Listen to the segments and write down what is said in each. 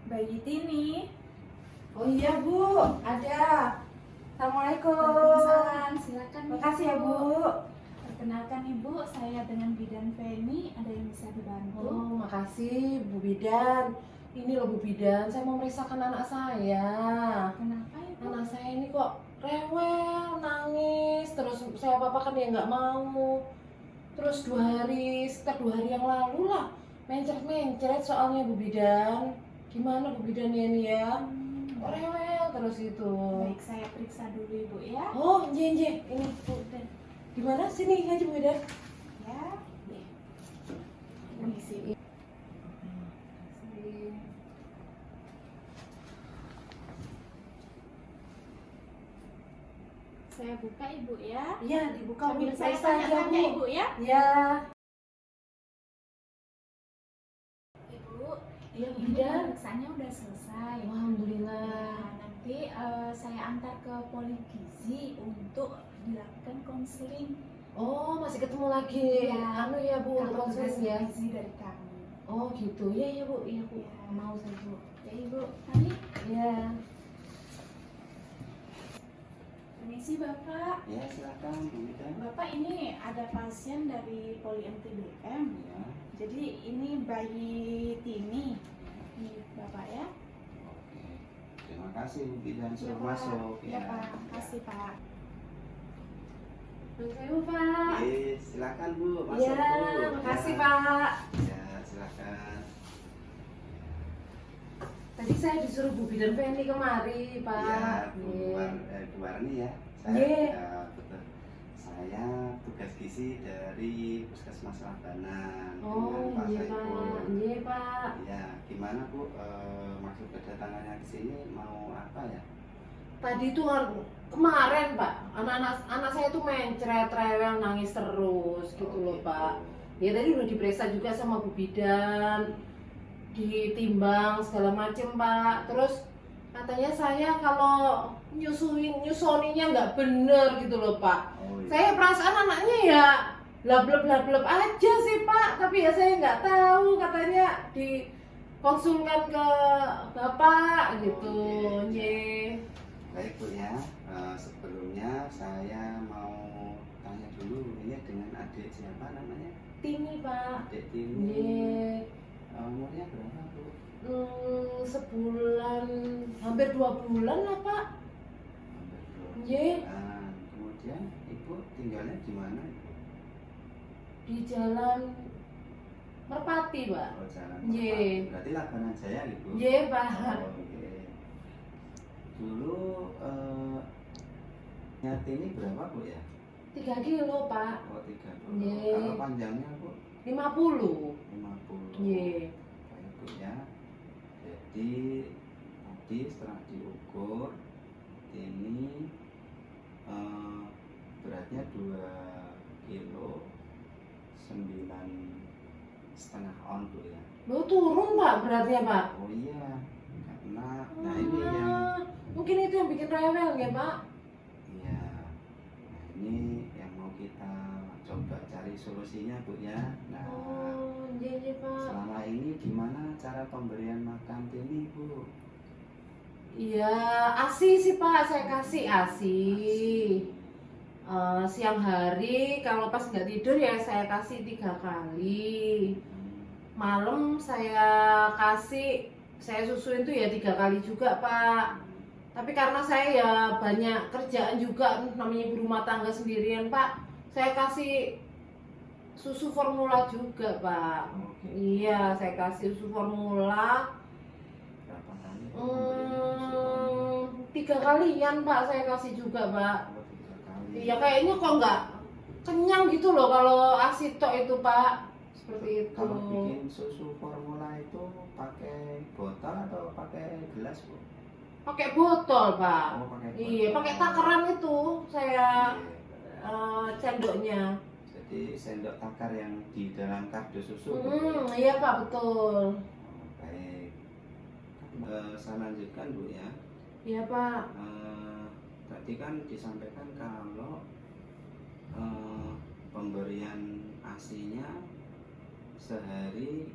Bayi Tini. Oh iya Bu, ada. Assalamualaikum. Waalaikumsalam. Silakan. Makasih ya Bu. Perkenalkan Ibu, saya dengan Bidan Feni. Ada yang bisa dibantu? Oh makasih Bu Bidan. Ini loh Bu Bidan, saya mau memeriksakan anak saya. Kenapa Ibu? Anak saya ini kok rewel, nangis, terus saya apa-apa kan dia nggak mau. Terus sekitar 2 hari yang lalu lah, mencret-mencret soalnya Bu Bidan. Gimana Bu Bidan ini ya? Kok rewel terus itu. Baik, saya periksa dulu Ibu ya. Oh, ini Bu Bidan. Gimana sini aja Bu Bidan? Ya. Nih. Permisi. Saya buka Ibu ya. Iya, dibuka Sambil saya periksa aja, tanya-tanya Bu. Ibu ya. Iya. Ibu, Iya Bu ini Bidan. pemeriksaannya udah selesai. Alhamdulillah. Nah, nanti saya antar ke Poligizi untuk dilakukan konseling. Oh, masih ketemu lagi. Iya. Anu ya Bu, Kalau tugas konseling ya. gizi dari kami. Oh gitu. Iya ya Bu, iya Bu. Iya. Mau saya Bu. Ya Ibu, kami Iya. permisi Bapak. Ya silakan Bu Bidan. Bapak ini ada pasien dari Poli MTBM. Ya. Jadi ini bayi Tini. Ini Bapak ya. Oke. Terima kasih Bu Bidan Ya, sudah Pak. masuk. Ya Pak, makasih Pak. Saya Bu Pak. Silakan Bu, masuk Iya, Bu. makasih Ya. Pak. Ya silakan. Tadi saya disuruh Bu Bidan Feni kemari Pak. Ya Iya. Bu Warni ya. Iya. Betul. Saya tugas gizi dari Puskesmas Labanan. Oh dengan iya Saiful. Pak. Iya Pak. Ya, gimana Bu? Maksud kedatangannya ke sini mau apa ya? Tadi tuh kemarin Pak, anak saya tuh mencret, rewel, nangis terus gitu loh Pak. Ya tadi udah diperiksa juga sama Bu Bidan, ditimbang segala macem Pak. Terus katanya saya kalau nyusoninya nggak bener gitu loh Pak. Oh, iya. Saya perasaan anaknya ya blablab aja sih Pak, tapi ya saya nggak tahu, katanya dikonsulkan ke Bapak gitu. Oh, iya. Ye. Baik Bu ya, sebelumnya saya mau tanya dulu ini dengan adik siapa namanya? Tini Pak. Adik Tini. Ye. Umurnya berapa Bu? Sebulan, hampir 2 bulan lah Pak. Hampir 2 Ye. bulan. Kemudian Ibu tinggalnya di mana Ibu? Di Jalan Merpati Pak. Oh, Jalan Ye. Merpati. Berarti Labanan Jaya Ibu? Ye Pak. Oh, oke. Dulu nyat ini berapa Bu ya? 3 kilo Pak. Oh 30. Ye. Kalau panjangnya Bu? 50. 50. Ye. Baik Bu ya. Jadi tadi setelah diukur ini beratnya 2 kilo 9,5 on Bu ya. Lo turun Pak beratnya Pak. Oh iya, karena nah ini yang Mungkin itu yang bikin rewel ya Pak. iya. Nah ini yang mau kita coba cari solusinya Bu ya. Nah Oh iya Pak. selama ini gimana cara pemberian makan Tini Bu? Iya, ASI sih Pak, saya kasih ASI. Siang hari kalau pas nggak tidur ya saya kasih 3 kali. Malam saya susuin tuh ya 3 kali juga Pak. Tapi karena saya ya banyak kerjaan juga, namanya ibu rumah tangga sendirian Pak, saya kasih susu formula juga Pak. Oke. Iya, saya kasih susu formula. Berapa kali pemberian susu? 3 kalian Pak saya kasih juga Pak. Oh, 3 kali. Iya kayaknya kok nggak kenyang gitu loh kalau ASI tok itu Pak. Seperti itu. Kalau bikin susu formula itu pakai botol atau pakai gelas Bu? Pakai botol Pak. Oh, pakai botol. Iya, pakai takaran itu saya Iya. sendoknya. Jadi sendok takar yang di dalam kardus susu. Bu, ya? Iya Pak, betul. Oh, baik. Saya lanjutkan Bu ya. Iya Pak. Tadi kan disampaikan kalau pemberian ASI-nya sehari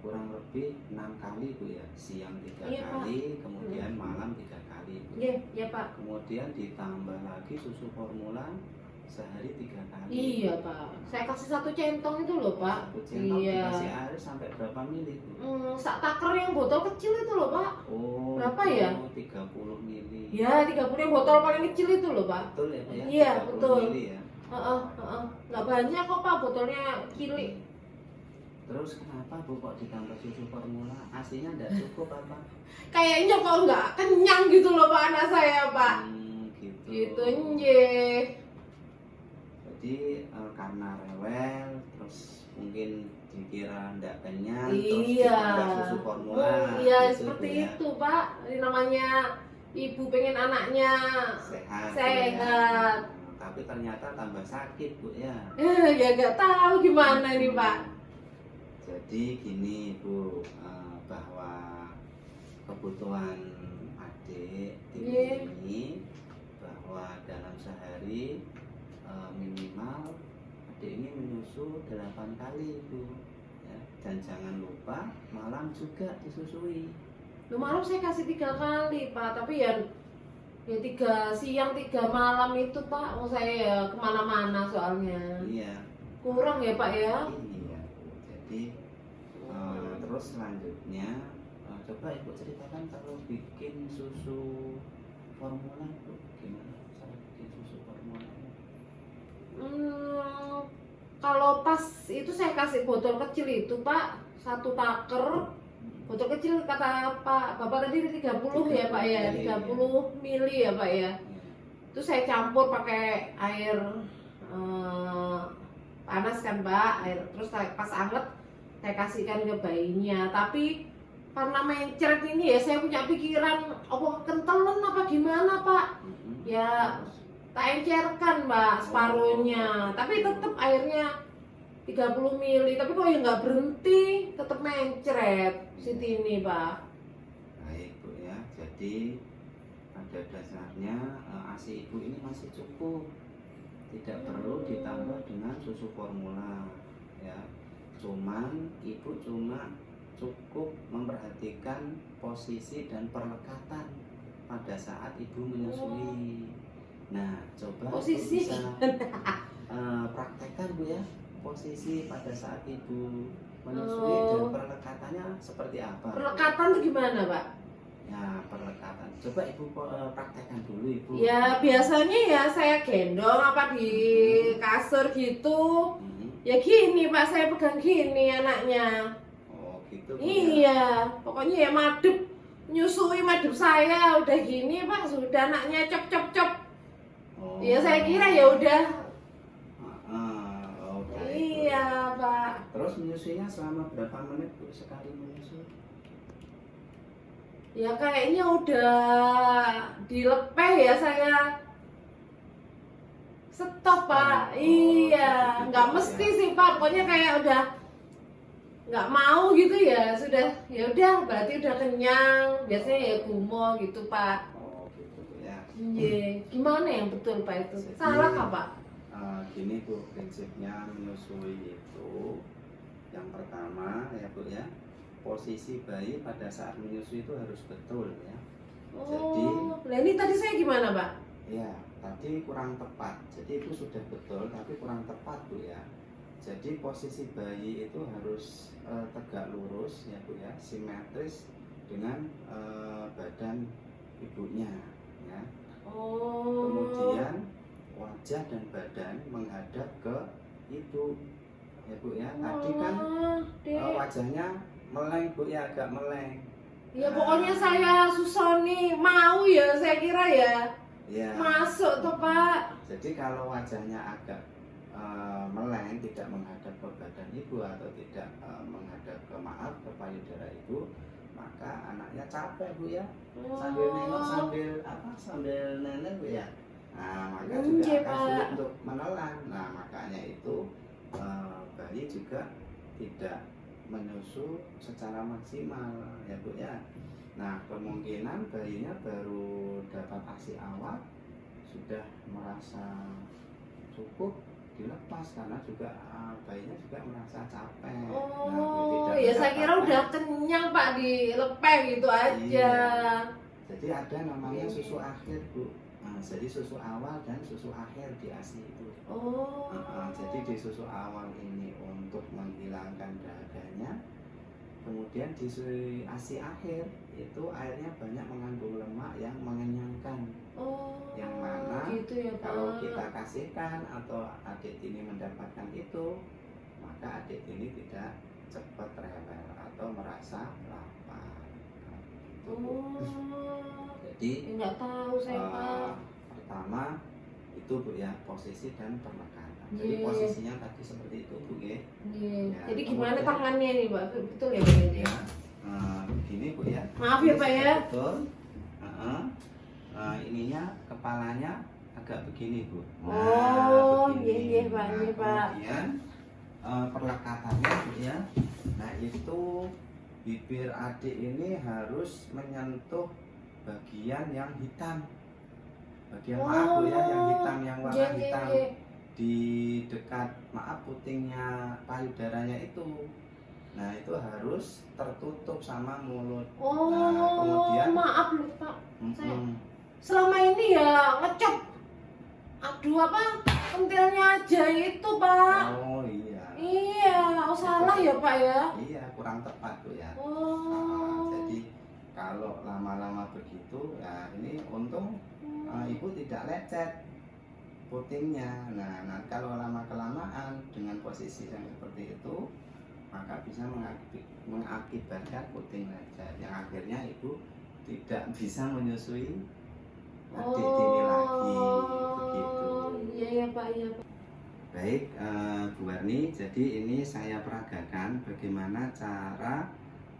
kurang lebih lebih 6 kali Bu ya, siang 3 Iya, Pak. kali, kemudian malam 3 kali Bu. Iya, iya Pak. Kemudian ditambah lagi susu formula sehari 3 kali. Iya Pak. Saya kasih 1 centong itu loh Pak. Satu centong Iya. dikasih air sampai berapa mili Bu? Sak taker yang botol kecil itu loh Pak. Oh, Berapa itu ya? 30 mili. Ya 30 yang botol paling kecil itu loh Pak. Betul ya Pak ya? Iya, 30 betul. mili ya. Nggak banyak kok Pak, botolnya kili. Terus kenapa Bu kok ditambah susu formula? Asinya enggak cukup apa? Kayaknya kok nggak kenyang gitu loh Pak anak saya Pak. Gitu. Gitu nje. Jadi karena rewel, terus mungkin dikira enggak kenyang, terus Iya. ditambah susu formula. Iya gitu, seperti Bu, ya. itu Pak. Ini namanya ibu pengen anaknya Sehat. sehat. Ya. Tapi ternyata tambah sakit Bu ya. Ya nggak tahu gimana nih Pak. Jadi gini Bu, bahwa kebutuhan adik Iya. ini bahwa dalam sehari minimal adik ini menyusu 8 kali Bu ya. Dan jangan lupa malam juga disusui. Lu malam saya kasih 3 kali Pak, tapi ya 3 siang 3 malam itu Pak. Mau saya ya kemana-mana soalnya. Iya. Kurang ya Pak ya. Iya Bu. Jadi terus selanjutnya coba Ibu ceritakan kalau bikin susu formula Bu, gimana cara bikin susu formula? Kalau pas itu saya kasih botol kecil itu Pak, 1 taker. Botol kecil kata Pak Bapak tadi 30 ya Pak ya, 30 mili ya Pak ya. Itu saya campur pakai air panas kan Pak, air terus pas anget saya kasihkan ke bayinya. Tapi karena mencret ini ya saya punya pikiran apa kentelan apa gimana Pak. Ya tak encerkan Mbak separuhnya, tapi tetap airnya 30 mili, tapi kok ya nggak berhenti, tetap mencret si Tini Pak. Baik Bu ya, jadi pada dasarnya ASI Ibu ini masih cukup, tidak perlu ditambah dengan susu formula ya. Cuman Ibu cuma cukup memperhatikan posisi dan perlekatan pada saat Ibu menyusui. Nah, coba Posisi Ibu bisa praktekkan Bu ya, posisi pada saat Ibu menyusui dan perlekatannya seperti apa. Perlekatan tuh gimana Pak? Ya, perlekatan. Coba Ibu praktekkan dulu Ibu. Ya biasanya ya saya gendong apa di kasur gitu. Ya gini Pak, saya pegang gini anaknya. Oh gitu Bu, ya. Iya, pokoknya ya madep, nyusui madep saya udah gini Pak, sudah anaknya cop. Oh. Ya saya kira ya udah. Oh, baik, Bu. Iya Pak. Terus menyusuinya selama berapa menit Bu sekali menyusui? Ya kayaknya udah dilepeh ya saya stop Pak. Iya, gitu, nggak ya. mesti sih Pak. Pokoknya kayak udah nggak mau gitu ya sudah. Ya udah berarti udah kenyang. Biasanya ya gumo gitu Pak. Oh gitu Bu ya. Iya. Gimana yang betul Pak itu? Jadi, Salah kah Pak? Gini Bu, prinsipnya menyusui itu yang pertama ya Bu ya, posisi bayi pada saat menyusui itu harus betul ya. Oh, lah ini tadi saya gimana Pak? Ya, tadi kurang tepat. Jadi itu sudah betul tapi kurang tepat Bu ya. Jadi posisi bayi itu harus tegak lurus ya Bu ya, simetris dengan badan ibunya ya. Oh. Kemudian wajah dan badan menghadap ke ibu ya Bu ya. Tadi kan wajahnya meleng Bu ya, agak meleng. Ya pokoknya saya susoni mau ya, saya kira ya. Ya. Masuk tuh Pak. Jadi kalau wajahnya agak meleng, tidak menghadap ke badan ibu atau tidak menghadap ke ke payudara ibu, maka anaknya capek Bu ya. Sambil nengok sambil nenek Bu ya. Nah, maka juga akan sulit untuk menelan. Nah, makanya itu bayi juga tidak menyusu secara maksimal ya Bu ya. Nah, kemungkinan bayinya baru dapat ASI awal sudah merasa cukup dilepas karena juga bayinya juga merasa capek. Oh, tidak ya saya kira mendapatkan- udah kenyang Pak, dilepeh gitu aja. Iya. Jadi ada namanya susu akhir Bu. Jadi susu awal dan susu akhir di ASI itu. Oh. Jadi di susu awal ini untuk menghilangkan dahaganya, kemudian di ASI akhir itu airnya banyak mengandung lemak yang mengenyangkan. Oh. Yang mana gitu ya Pak. Kalau kita kasihkan atau adik ini mendapatkan itu, maka adik ini tidak cepat rewel atau merasa lapar. Gitu, Bu. Oh. Jadi Nggak tahu saya Pak. pertama itu Bu ya, posisi dan perlekatan. Jadi Iya. posisinya tadi seperti itu Bu ya. Iya. Ya, Jadi gimana kemudian- tangannya nih Pak? Betul ya Pak ini? Ya, begini Bu ya. Maaf ya, Ini Pak, sudah ya. Betul. Ininya kepalanya agak begini Bu. Oh, begini. iya, Pak, iya, Pak. Kemudian perlekatannya Bu ya. Nah itu bibir adik ini harus menyentuh bagian yang hitam. Bagian maaf Bu ya, yang hitam, yang warna Iya, iya, hitam iya. di dekat putingnya payudaranya itu. Nah itu harus tertutup sama mulut. Oh, Nah, kemudian- maaf loh Pak. Mm-mm. Selama ini ya ngecop. Aduh apa? Kentilnya aja itu Pak. Oh iya. Iya, oh salah ya Pak ya. Iya, kurang tepat Bu ya. Oh. Jadi kalau lama-lama begitu, ya ini untung ibu tidak lecet putingnya. Nah, kalau lama kelamaan dengan posisi yang seperti itu, maka bisa mengakibatkan puting lecet. Yang akhirnya ibu tidak bisa menyusui adik ini lagi, begitu. Iya ya Pak, iya Pak. Baik, Bu Warni, jadi ini saya peragakan bagaimana cara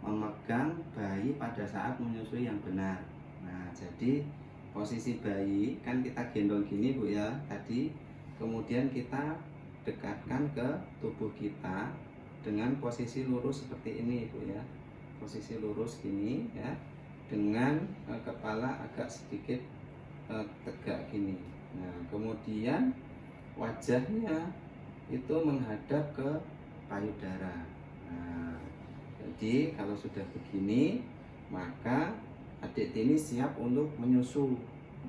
memegang bayi pada saat menyusui yang benar. Nah, jadi posisi bayi kan kita gendong gini Bu ya tadi, kemudian kita dekatkan ke tubuh kita dengan posisi lurus seperti ini Bu ya, posisi lurus gini ya, dengan kepala agak sedikit tegak gini. Nah, kemudian wajahnya itu menghadap ke payudara. Nah, jadi kalau sudah begini, maka adik ini siap untuk menyusu.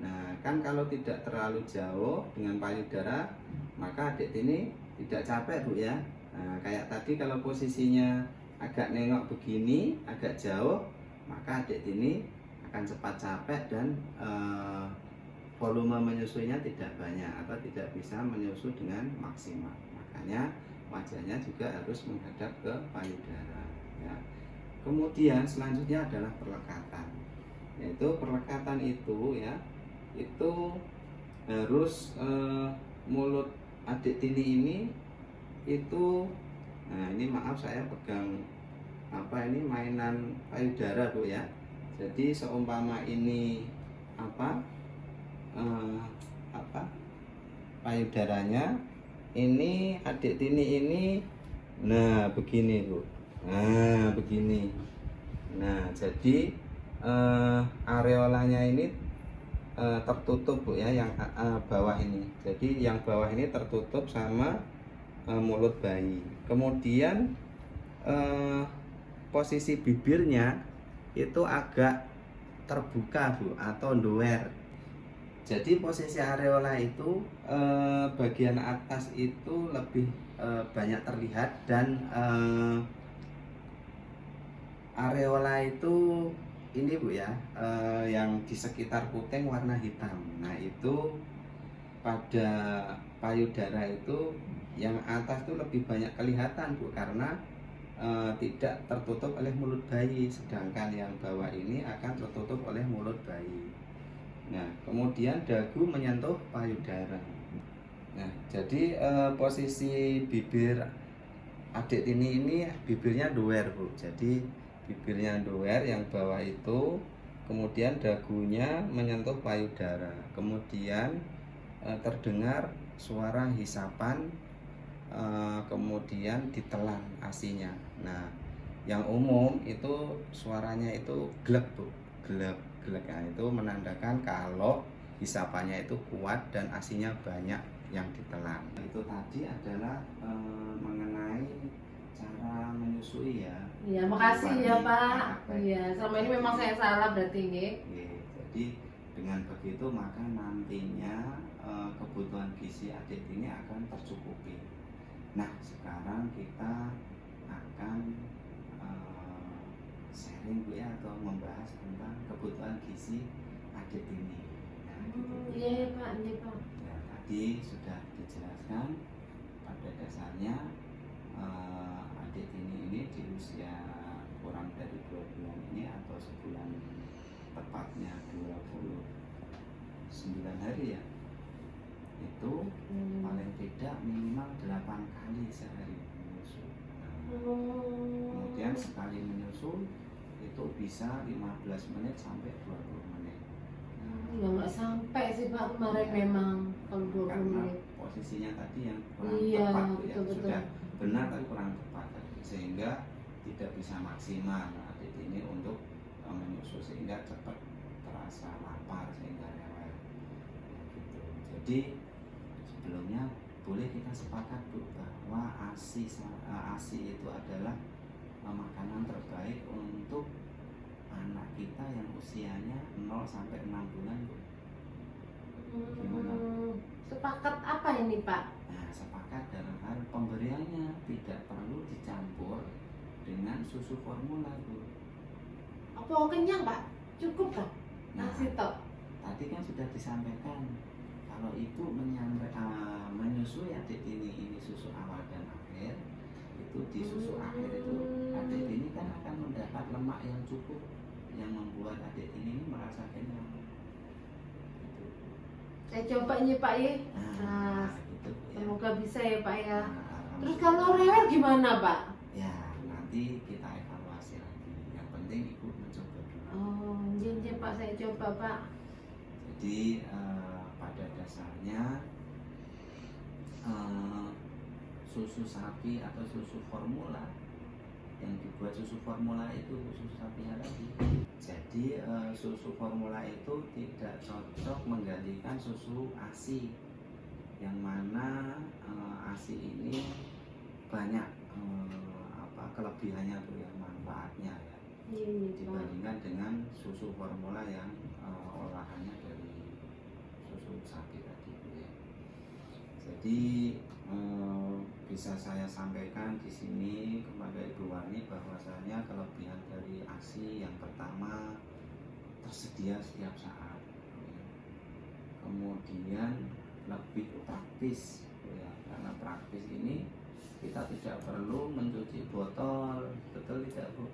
Nah, kan kalau tidak terlalu jauh dengan payudara, maka adik ini tidak capek Bu ya. Nah, kayak tadi kalau posisinya agak nengok begini, agak jauh, maka adik ini akan cepat capek dan volume menyusunya tidak banyak atau tidak bisa menyusu dengan maksimal. Makanya wajahnya juga harus menghadap ke payudara ya. Kemudian selanjutnya adalah perlekatan. Yaitu perlekatan itu ya, itu harus mulut adik tini ini itu, nah ini maaf saya pegang ini mainan payudara Bu ya. Jadi seumpama ini payudaranya, ini adik tini ini, nah begini Bu, nah begini. Nah jadi areolanya ini tertutup Bu ya, yang bawah ini. Jadi yang bawah ini tertutup sama mulut bayi. Kemudian posisi bibirnya itu agak terbuka Bu atau doer. Jadi posisi areola itu bagian atas itu lebih banyak terlihat dan areola itu ini Bu ya, yang di sekitar puting warna hitam. Nah itu pada payudara itu yang atas itu lebih banyak kelihatan Bu, karena tidak tertutup oleh mulut bayi, sedangkan yang bawah ini akan tertutup oleh mulut bayi. Nah kemudian dagu menyentuh payudara. Nah jadi posisi bibir adik ini bibirnya doer Bu, jadi bibirnya doer yang bawah itu, kemudian dagunya menyentuh payudara, kemudian terdengar suara hisapan, kemudian ditelan asinya. Nah yang umum itu suaranya itu glek Bu, glek. Nah, itu menandakan kalau hisapannya itu kuat dan asinya banyak yang ditelan. Itu tadi adalah mengenai cara menyusui ya. Iya, makasih ya Pak. Baik. Iya, selama ini memang saya salah berarti nggih. Oke, jadi dengan begitu maka nantinya kebutuhan gizi adik ini akan tercukupi. Nah, sekarang kita akan sharing Bu ya, atau membahas tentang kebutuhan gizi adik ini. Nah, gitu. Iya Pak, iya Pak. Ya, tadi sudah dijelaskan pada dasarnya adik ini di usia kurang dari 2 bulan ini atau sebulan tepatnya 29 hari ya, itu paling tidak minimal 8 kali sehari menyusu. Kemudian sekali menyusu itu bisa 15 menit sampai 20 menit. Ya nggak sampai sih Pak kemarin memang kalau 20 Karena menit. posisinya tadi yang kurang Iya, tepat Bu, ya. betul-betul. Sudah benar tapi kurang tepat tadi. Sehingga tidak bisa maksimal adik ini untuk menyusu, sehingga cepat terasa lapar sehingga rewel. Ya, gitu. Jadi sebelumnya boleh kita sepakat Bu bahwa ASI itu adalah makanan terbaik untuk anak kita yang usianya 0 sampai 6 bulan Bu. Gimana? Sepakat apa ini Pak? Nah, sepakat dalam hal pemberiannya tidak perlu dicampur dengan susu formula Bu. Apa kenyang Pak? Cukup Pak? Nah, Nasi tok. tadi kan sudah disampaikan kalau ibu menyusui adik ini susu awal dan akhir, itu di susu akhir itu adik ini kan akan mendapat lemak yang cukup yang membuat adik ini merasa kenyang. Gitu. Saya coba ini Pak ya. Nah, gitu ya. Semoga bisa ya Pak ya. Nah, Terus kalau rewel gimana Pak? ya nanti kita evaluasi lagi. Yang penting ibu mencoba dulu. Oh, iya Pak, saya coba Pak. Jadi pada dasarnya susu sapi atau susu formula yang dibuat susu formula itu susu sapinya tadi. Jadi susu formula itu tidak cocok menggantikan susu ASI, yang mana ASI ini banyak kelebihannya tuh, yang manfaatnya ya, Iya Pak. dibandingkan dengan susu formula yang olahannya dari susu sapi tadi ya. Jadi bisa saya sampaikan di sini kepada Ibu Wani bahwasanya kelebihan dari ASI yang pertama tersedia setiap saat ya. Kemudian lebih praktis ya, karena praktis ini kita tidak perlu mencuci botol, betul tidak Bu?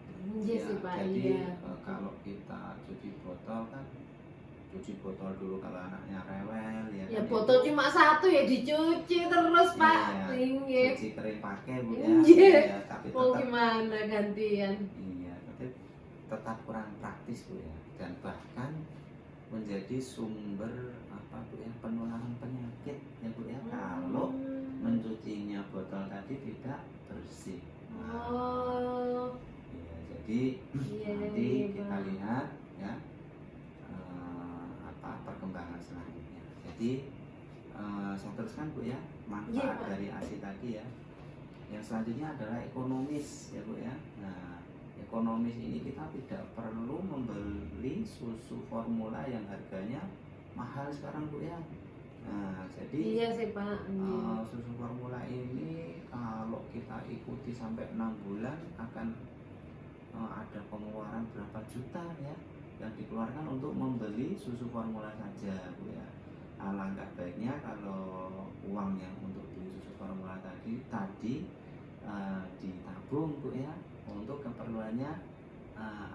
Iya sih Pak, Jadi iya. kalau kita cuci botol kan cuci botol dulu kalau anaknya rewel ya. Ya kan, botol itu. cuma satu ya dicuci terus Pak. Iya, Iya. cuci kering pakai Bu ya. Iya. Ya, tapi Mau tetap gimana gantian? iya, tapi tetap kurang praktis Bu ya, dan bahkan menjadi sumber apa Bu ya, penularan penyakit ya Bu ya, kalau mencucinya botol tadi tidak bersih. Nah, Oh. iya, jadi Iya, nanti iya, kita Pak. lihat ya perkembangan selanjutnya. Jadi saya teruskan Bu ya, manfaat Iya, Pak. dari ASI tadi ya. Yang selanjutnya adalah ekonomis ya Bu ya. Nah, ekonomis ini kita tidak perlu membeli susu formula yang harganya mahal sekarang Bu ya. Nah, jadi Iya sih Pak. Iya. susu formula ini kalau kita ikuti sampai 6 bulan akan ada pengeluaran berapa juta ya yang dikeluarkan untuk membeli susu formula saja Bu ya. Alangkah baiknya kalau uang yang untuk beli susu formula tadi ditabung Bu ya, untuk keperluannya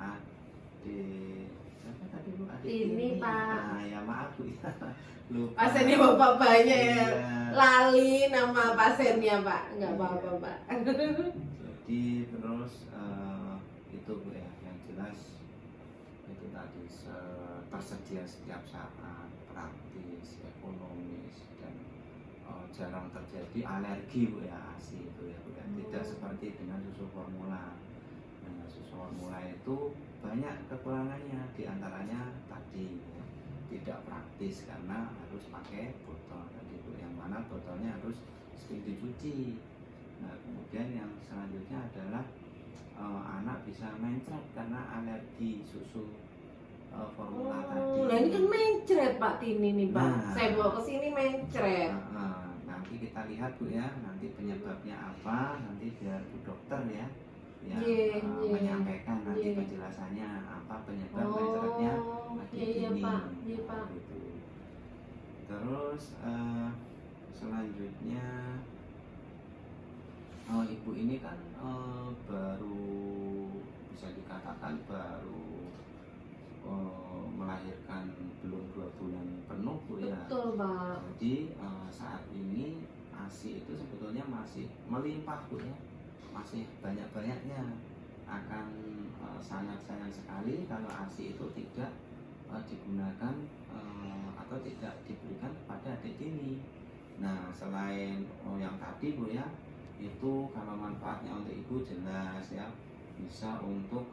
adik apa tadi Bu? Adik Ini, Pak. Nah, ya maaf Bu ya. Lupa. Pasiennya Bapak banyak ya. Iya. Lali nama pasiennya Pak. Enggak Iya. apa-apa Pak. Jadi terus itu Bu ya, yang jelas itu tadi tersedia setiap saat, praktis, ekonomis, dan jarang terjadi alergi Bu ya, ASI itu ya Bu ya. Tidak seperti dengan susu formula. Nah, susu formula itu banyak kekurangannya, diantaranya tadi ya, tidak praktis karena harus pakai botol tadi Bu, yang mana botolnya harus sering dicuci. Nah kemudian yang selanjutnya adalah anak bisa mencret karena alergi susu formula tadi. Nah ini kan mencret Pak Tini nih Pak. Nah. Saya bawa ke sini mencret. Nanti kita lihat Bu ya, nanti penyebabnya apa, nanti biar Bu dokter ya yang Iya, iya. menyampaikan nanti Iya. penjelasannya apa penyebab mencretnya adik iya ini. Pak, iya Pak. Gitu. Terus selanjutnya ibu ini kan baru bisa dikatakan baru melahirkan belum 2 bulan penuh Bu ya. Betul Pak. Jadi saat ini ASI itu sebetulnya masih melimpah Bu ya, masih banyak-banyaknya. Akan sangat sayang sekali kalau ASI itu tidak digunakan atau tidak diberikan kepada adik ini. Nah selain yang tadi Bu ya, itu kalau manfaatnya untuk ibu jelas ya, bisa untuk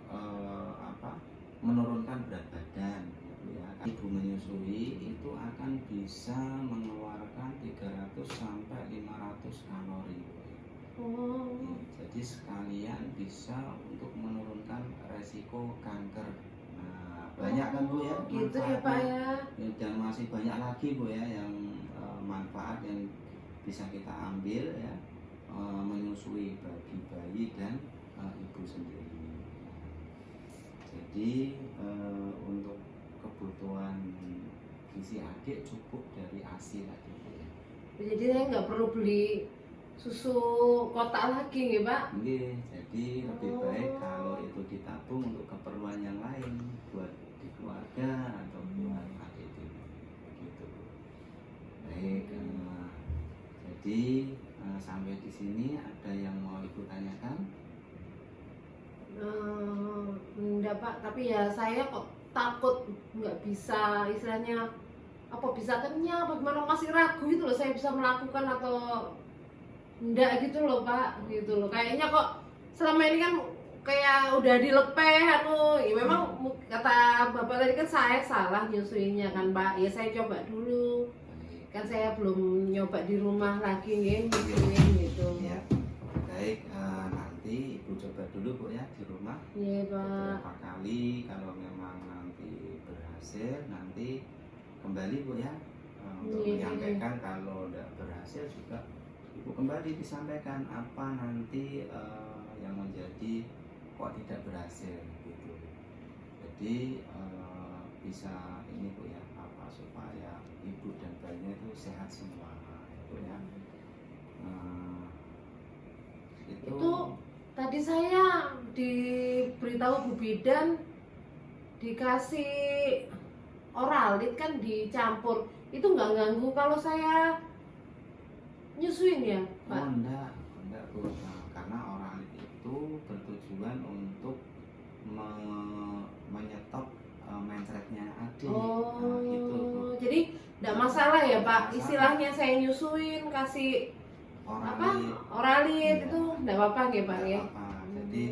menurunkan berat badan gitu ya. Ibu menyusui itu akan bisa mengeluarkan 300 sampai 500 kalori. Jadi sekalian bisa untuk menurunkan resiko kanker. Nah, banyak kan Bu ya Gitu ya Pak ya. dan masih banyak lagi Bu ya yang manfaat yang bisa kita ambil ya, menyusui bagi bayi dan ibu sendiri. Jadi untuk kebutuhan gizi adik cukup dari ASI tadi Bu ya. Jadi saya nggak perlu beli susu kotak lagi nggih Pak. Jadi lebih baik kalau itu ditabung untuk keperluan yang lain, buat di keluarga atau buat adik gitu. Baik, jadi sampai di sini ada yang mau ibu tanyakan? Enggak Pak, tapi ya saya kok takut nggak bisa, istilahnya apa bisa kenyang, apa gimana, masih ragu gitu loh saya bisa melakukan atau enggak gitu loh Pak, gitu loh. Kayaknya kok selama ini kan kayak udah dilepeh ya memang kata Bapak tadi kan saya salah nyusuinya kan Pak. Ya saya coba dulu. Kan saya belum nyoba di rumah lagi nyusuin gitu. Ya, baik, nanti ibu coba dulu Bu ya di rumah. Iya Pak. Beberapa kali, kalau memang nanti berhasil nanti kembali Bu ya, untuk Iya. menyampaikan. Kalau tidak berhasil juga ibu kembali disampaikan apa nanti yang menjadi kok tidak berhasil gitu. Jadi bisa ini Bu ya, apa supaya ibu dan bayinya itu sehat semua Bu ya. Itu tadi saya diberitahu Bu Bidan dikasih Oralit kan dicampur, itu nggak ganggu kalau saya nyusuin ya Pak? enggak Bu. Nah, karena Oralit itu bertujuan untuk menyetop mencretnya adik. Nah, gitu Bu. Jadi nggak masalah ya Pak, Masalah. istilahnya saya nyusuin kasih Oralit Oralit Iya. itu nggak apa-apa ya Pak nggak ya? apa-apa. Jadi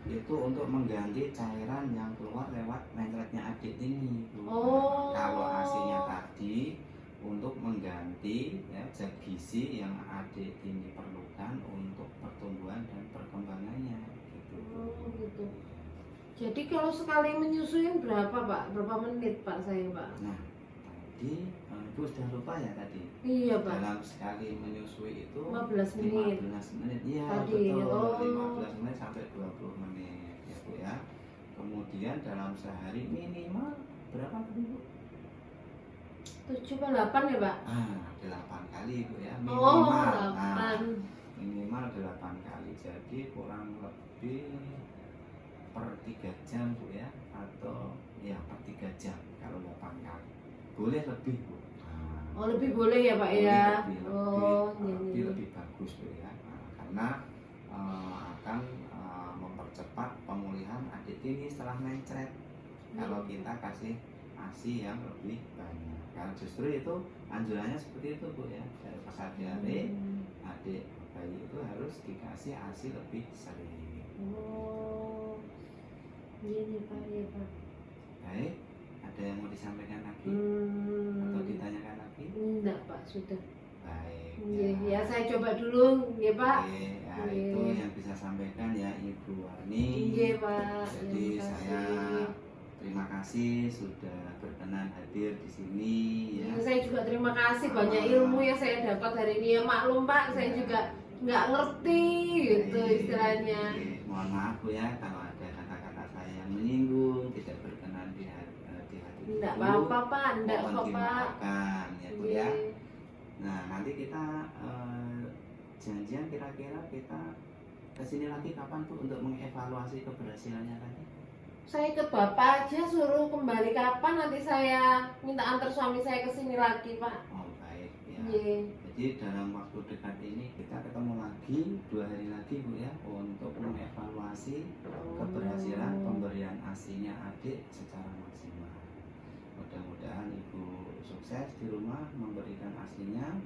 itu untuk mengganti cairan yang keluar lewat mencretnya adik ini Bu. Oh. Kalau ASI-nya tadi untuk mengganti ya, zat gizi yang adik ini perlukan untuk pertumbuhan dan perkembangannya gitu. Oh gitu. Jadi kalau sekali menyusuin berapa Pak? Berapa menit Pak saya Pak? Nah tadi ibu sudah lupa ya tadi, Iya Pak. dalam sekali menyusui itu 15 menit. 15 menit, iya Tadi, betul, oh. 15 menit sampai 20 menit ya Bu ya. Kemudian dalam sehari minimal berapa tadi Bu? 7 atau 8 ya Pak? 8 kali Bu ya, Oh, minimal. 8. Minimal 8 kali, jadi kurang lebih per 3 jam Bu ya, atau ya per 3 jam kalau 8 kali. Boleh lebih Bu. Oh lebih boleh ya Pak ya? Lebih, lebih bagus Bu ya. Karena akan mempercepat pemulihan adik ini setelah mencret. Kalau kita kasih ASI yang lebih banyak, karena justru itu anjurannya seperti itu Bu ya. Dari kesadaran adik bayi itu harus dikasih ASI lebih sering. Oh, iya nih Pak, iya Pak. Baik, Ada yang mau disampaikan lagi atau ditanyakan lagi? Enggak Pak, sudah. Baik. Iya, ya saya coba dulu, ya Pak. Oke, ya Iya. itu yang bisa sampaikan ya Ibu Warni. Iya Pak. Jadi Terima saya kasih. terima kasih sudah berkenan hadir di sini ya. Ya, saya juga terima kasih banyak ilmu yang saya dapat hari ini ya, maklum Pak, saya juga nggak ngerti gitu istilahnya. Mohon maaf Bu ya kalau ada kata-kata saya yang menyinggung, tidak berkenan di hati Enggak Ibu. apa-apa Pak, enggak Mohon apa-apa. dimaafkan ya Bu ya. Iya. Nah nanti kita janjian kira-kira kita kesini lagi kapan tuh untuk mengevaluasi keberhasilannya tadi? Saya ikut Bapak aja, suruh kembali kapan nanti saya minta antar suami saya ke sini lagi Pak. Oh baik ya. Iya. Jadi dalam waktu dekat ini kita ketemu lagi 2 hari lagi Bu ya untuk mengevaluasi keberhasilan pemberian ASI-nya adik secara maksimal. Mudah-mudahan Ibu sukses di rumah memberikan ASI-nya.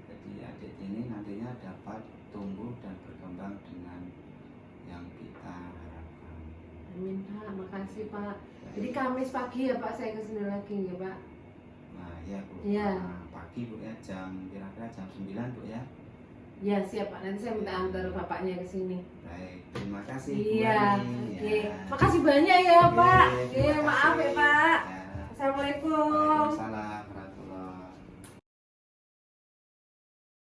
Jadi adik ini nantinya dapat tumbuh dan berkembang dengan yang kita harapkan. Amin Pak, makasih Pak. Jadi Kamis pagi ya Pak saya ke sini lagi ya Pak. Nah ya Bu. Iya. Nah, pagi Bu ya kira-kira jam 9 Bu ya. Ya siap Pak, nanti saya minta antar bapaknya ke sini. Baik, terima kasih Bu Iya, Ani, oke. ya. Makasih banyak ya Oke, Pak. terima Iya, maaf ya kasih. Pak.